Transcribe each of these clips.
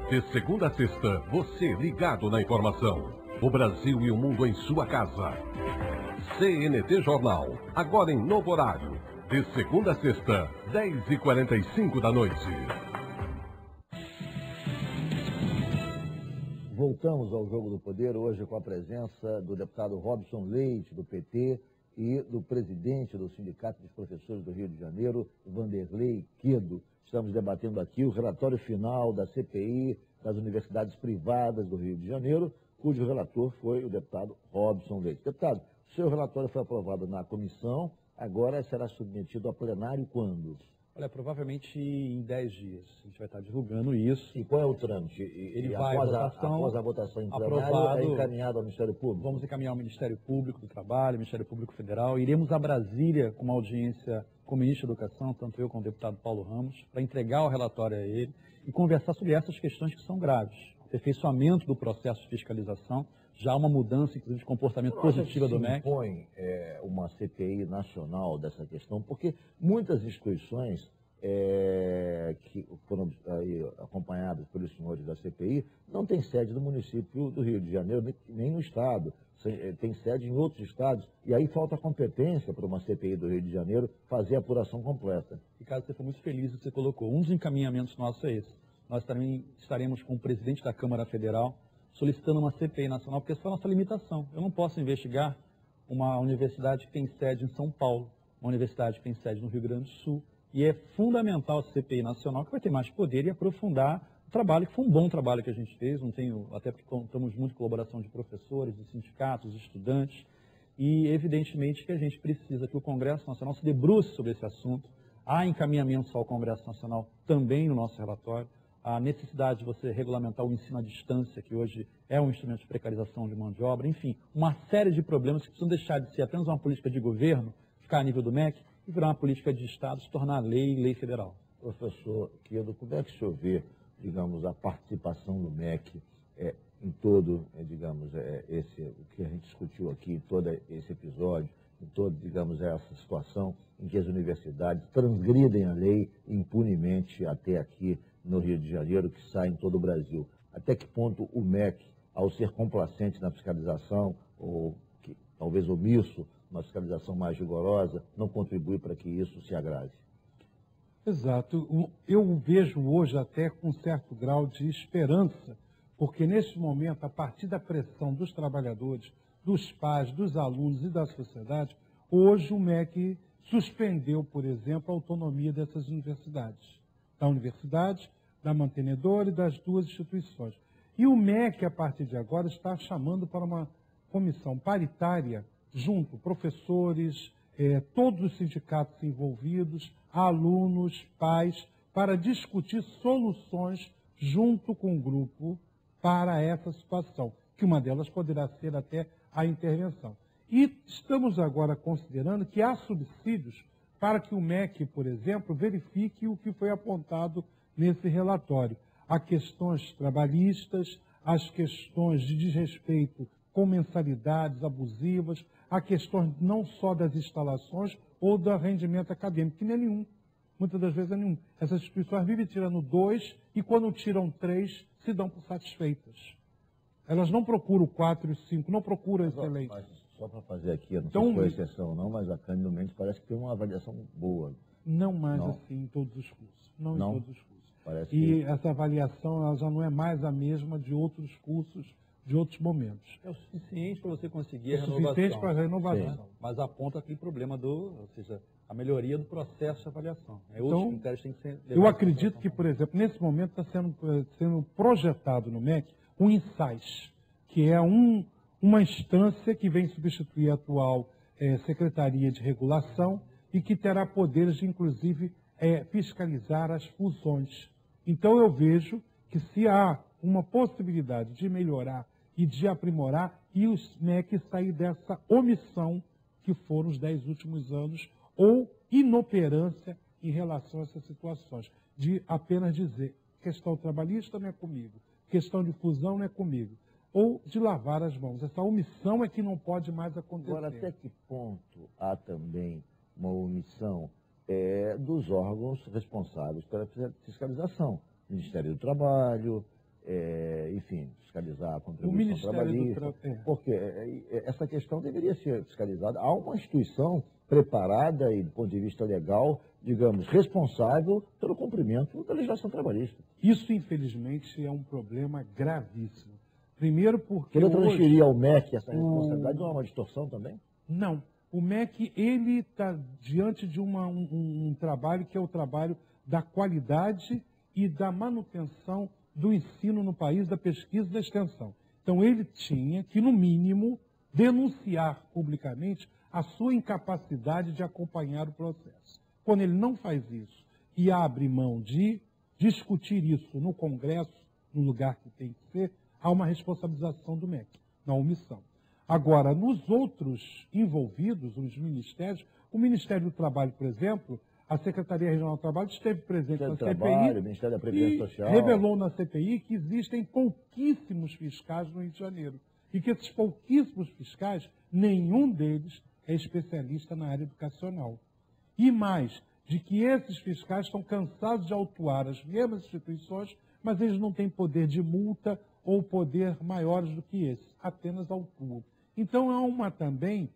De segunda a sexta, você ligado na informação. O Brasil e o mundo em sua casa. CNT Jornal, agora em novo horário. De segunda a sexta, 10h45 da noite. Voltamos ao Jogo do Poder, hoje com a presença do deputado Robson Leite, do PT, e do presidente do Sindicato dos Professores do Rio de Janeiro, Vanderlei Quedo. Estamos debatendo aqui o relatório final da CPI das universidades privadas do Rio de Janeiro, cujo relator foi o deputado Robson Leite. Deputado, o seu relatório foi aprovado na comissão, agora será submetido a plenário quando? Olha, provavelmente em 10 dias. A gente vai estar divulgando isso. E qual é o trâmite? Ele vai após a votação em plenário, aprovado, é encaminhado ao Ministério Público? Vamos encaminhar ao Ministério Público do Trabalho, Ministério Público Federal. Iremos a Brasília com uma audiência com o Ministro da Educação, tanto eu como o deputado Paulo Ramos, para entregar o relatório a ele e conversar sobre essas questões que são graves. Aperfeiçoamento do processo de fiscalização, já há uma mudança, inclusive, de comportamento positivo do MEC. Impõe uma CPI nacional dessa questão, porque muitas instituições que foram acompanhadas pelos senhores da CPI não têm sede no município do Rio de Janeiro, nem no estado. Tem sede em outros estados, e aí falta competência para uma CPI do Rio de Janeiro fazer a apuração completa. Ricardo, você foi muito feliz no que você colocou. Um dos encaminhamentos nossos é esse. Nós também estaremos com o presidente da Câmara Federal solicitando uma CPI nacional, porque essa é a nossa limitação. Eu não posso investigar uma universidade que tem sede em São Paulo, uma universidade que tem sede no Rio Grande do Sul, e é fundamental a CPI nacional, que vai ter mais poder e aprofundar o trabalho, que foi um bom trabalho que a gente fez, até porque contamos muito com a colaboração de professores, de sindicatos, de estudantes, e evidentemente que a gente precisa que o Congresso Nacional se debruce sobre esse assunto. Há encaminhamentos ao Congresso Nacional também no nosso relatório, a necessidade de você regulamentar o ensino à distância, que hoje é um instrumento de precarização de mão de obra, enfim, uma série de problemas que precisam deixar de ser apenas uma política de governo, ficar a nível do MEC, e virar uma política de Estado, se tornar lei federal. Professor Quedo, como é que o senhor vê, digamos, a participação do MEC em todo, o que a gente discutiu aqui, em todo esse episódio, em toda, digamos, essa situação em que as universidades transgridem a lei impunemente até aqui no Rio de Janeiro, que sai em todo o Brasil? Até que ponto o MEC, ao ser complacente na fiscalização, ou talvez omisso, uma fiscalização mais rigorosa, não contribui para que isso se agrave? Exato. Eu vejo hoje até com certo grau de esperança, porque neste momento, a partir da pressão dos trabalhadores, dos pais, dos alunos e da sociedade, hoje o MEC suspendeu, por exemplo, a autonomia dessas universidades. Da universidade, da mantenedora e das duas instituições. E o MEC, a partir de agora, está chamando para uma comissão paritária, junto professores, todos os sindicatos envolvidos, alunos, pais, para discutir soluções junto com o grupo para essa situação, que uma delas poderá ser até a intervenção. E estamos agora considerando que há subsídios para que o MEC, por exemplo, verifique o que foi apontado nesse relatório. Há questões trabalhistas, as questões de desrespeito com mensalidades abusivas, há questões não só das instalações ou do rendimento acadêmico, que não é nenhum. Muitas das vezes é nenhum. Essas instituições vivem tirando 2 e quando tiram 3, se dão por satisfeitas. Elas não procuram 4 e 5, não procuram excelente. Mas só para fazer aqui, não sei se foi exceção ou não, mas a Cândido Mendes parece que tem uma avaliação boa. Não mais assim em todos os cursos. Não em todos os cursos. Parece essa avaliação ela já não é mais a mesma de outros cursos, de outros momentos. É o suficiente para você conseguir a renovação. É o suficiente para a renovação. Sim. Mas aponta aquele problema ou seja, a melhoria do processo de avaliação. Então, critérios têm que ser eu acredito que, por exemplo, nesse momento está sendo projetado no MEC um INSAIS, que é uma instância que vem substituir a atual Secretaria de Regulação e que terá poderes de, inclusive, fiscalizar as fusões. Então, eu vejo que se há uma possibilidade de melhorar e de aprimorar, e o MEC sair dessa omissão que foram os 10 últimos anos, ou inoperância em relação a essas situações, de apenas dizer, questão trabalhista não é comigo, questão de fusão não é comigo, ou de lavar as mãos. Essa omissão é que não pode mais acontecer. Agora, até que ponto há também uma omissão dos órgãos responsáveis pela fiscalização? Ministério do Trabalho, enfim, fiscalizar a contribuição trabalhista, porque essa questão deveria ser fiscalizada. Há uma instituição preparada e, do ponto de vista legal, digamos, responsável pelo cumprimento da legislação trabalhista. Isso, infelizmente, é um problema gravíssimo. Primeiro porque Querer transferir ao MEC essa responsabilidade não é uma distorção também? Não. O MEC, ele está diante de um trabalho que é o trabalho da qualidade e da manutenção do ensino no país, da pesquisa e da extensão. Então, ele tinha que, no mínimo, denunciar publicamente a sua incapacidade de acompanhar o processo. Quando ele não faz isso e abre mão de discutir isso no Congresso, no lugar que tem que ser, há uma responsabilização do MEC, na omissão. Agora, nos outros envolvidos, os ministérios, o Ministério do Trabalho, por exemplo, a Secretaria Regional do Trabalho esteve presente na CPI Ministério da Previdência Social, revelou na CPI que existem pouquíssimos fiscais no Rio de Janeiro e que esses pouquíssimos fiscais, nenhum deles é especialista na área educacional. E mais, de que esses fiscais estão cansados de autuar as mesmas instituições, mas eles não têm poder de multa ou poder maiores do que esse, apenas autuam. Então há uma também,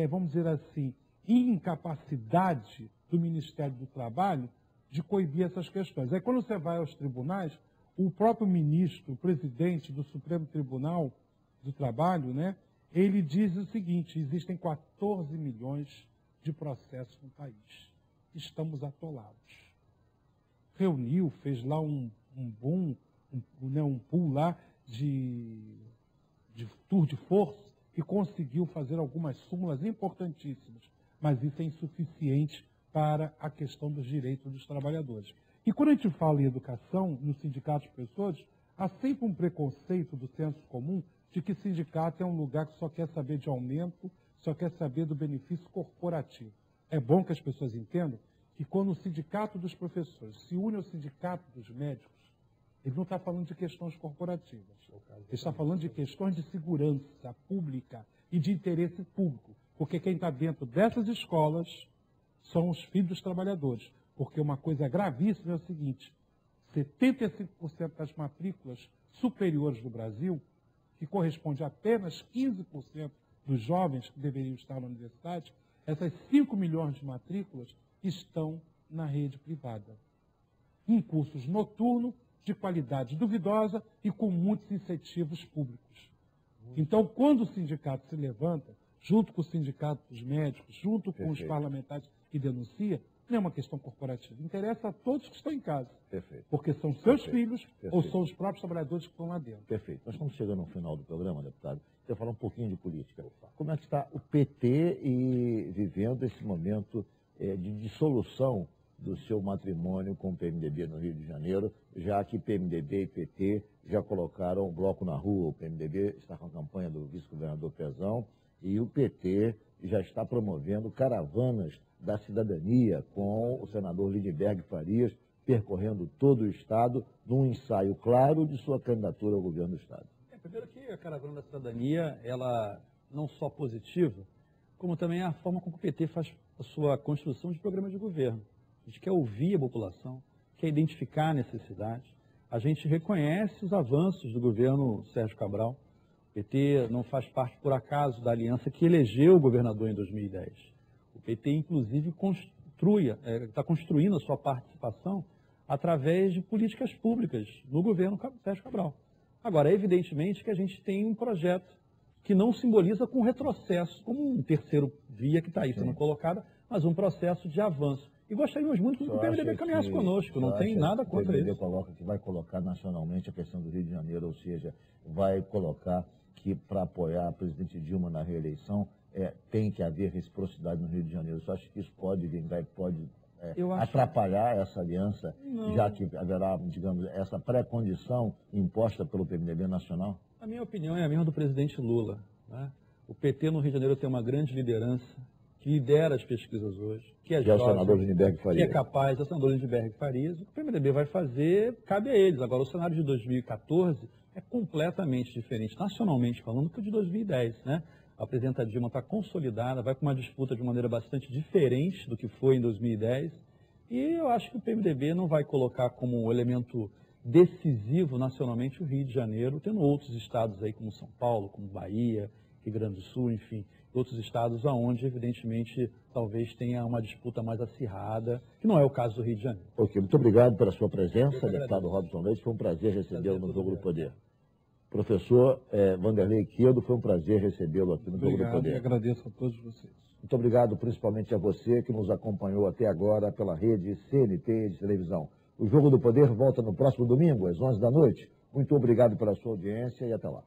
vamos dizer assim, incapacidade do Ministério do Trabalho de coibir essas questões. Aí quando você vai aos tribunais, o próprio ministro, o presidente do Supremo Tribunal do Trabalho, né, ele diz o seguinte: existem 14 milhões de processos no país. Estamos atolados. Reuniu, fez lá um pool lá de tour de força e conseguiu fazer algumas súmulas importantíssimas, mas isso é insuficiente para a questão dos direitos dos trabalhadores. E quando a gente fala em educação, nos sindicatos de professores, há sempre um preconceito do senso comum de que sindicato é um lugar que só quer saber de aumento, só quer saber do benefício corporativo. É bom que as pessoas entendam que quando o sindicato dos professores se une ao sindicato dos médicos, ele não está falando de questões corporativas. Ele está falando de questões de segurança pública e de interesse público. Porque quem está dentro dessas escolas são os filhos dos trabalhadores. Porque uma coisa gravíssima é o seguinte: 75% das matrículas superiores do Brasil, que corresponde a apenas 15% dos jovens que deveriam estar na universidade, essas 5 milhões de matrículas estão na rede privada. Em cursos noturnos, de qualidade duvidosa e com muitos incentivos públicos. Então, quando o sindicato se levanta, junto com o sindicato dos médicos, junto com os parlamentares que denuncia, não é uma questão corporativa. Interessa a todos que estão em casa. Porque são seus filhos ou são os próprios trabalhadores que estão lá dentro. Perfeito. Nós estamos chegando ao final do programa, deputado. Eu falar um pouquinho de política. Como é que está o PT vivendo esse momento de dissolução do seu matrimônio com o PMDB no Rio de Janeiro, já que PMDB e PT já colocaram o bloco na rua. O PMDB está com a campanha do vice-governador Pezão e o PT já está promovendo caravanas da cidadania com o senador Lindenberg Farias percorrendo todo o Estado num ensaio claro de sua candidatura ao governo do Estado. Primeiro que a caravana da cidadania, ela não só positiva, como também a forma como o PT faz a sua construção de programa de governo. A gente quer ouvir a população, quer identificar a necessidade. A gente reconhece os avanços do governo Sérgio Cabral. O PT não faz parte, por acaso, da aliança que elegeu o governador em 2010. O PT, inclusive, está construindo a sua participação através de políticas públicas no governo Sérgio Cabral. Agora, evidentemente que a gente tem um projeto que não simboliza com retrocesso, como um terceiro via que está aí sendo colocada, mas um processo de avanço. E gostaríamos muito que o PMDB caminhasse conosco, não tem nada contra isso. O PMDB coloca que vai colocar nacionalmente a questão do Rio de Janeiro, ou seja, vai colocar que para apoiar a presidente Dilma na reeleição tem que haver reciprocidade no Rio de Janeiro. Você acha que isso pode vingar, pode atrapalhar essa aliança, já que haverá, digamos, essa pré-condição imposta pelo PMDB nacional? A minha opinião é a mesma do presidente Lula, né? O PT no Rio de Janeiro tem uma grande liderança, que lidera as pesquisas hoje, que é jovem, o senador Lindenberg Farias. Que é capaz, é o senador Lindenberg Farias. O que o PMDB vai fazer, cabe a eles. Agora, o cenário de 2014 é completamente diferente, nacionalmente falando, do que o de 2010, né? A presidenta Dilma está consolidada, vai com uma disputa de maneira bastante diferente do que foi em 2010. E eu acho que o PMDB não vai colocar como elemento decisivo nacionalmente o Rio de Janeiro, tendo outros estados aí como São Paulo, como Bahia, Rio Grande do Sul, enfim, outros estados onde, evidentemente, talvez tenha uma disputa mais acirrada, que não é o caso do Rio de Janeiro. Ok, muito obrigado pela sua presença, deputado Robson Leite, foi um prazer recebê-lo no Jogo do Poder. Professor Vanderlei Quedo, foi um prazer recebê-lo aqui no Jogo do Poder. Obrigado e agradeço a todos vocês. Muito obrigado principalmente a você que nos acompanhou até agora pela rede CNT de televisão. O Jogo do Poder volta no próximo domingo, às 11 da noite. Muito obrigado pela sua audiência e até lá.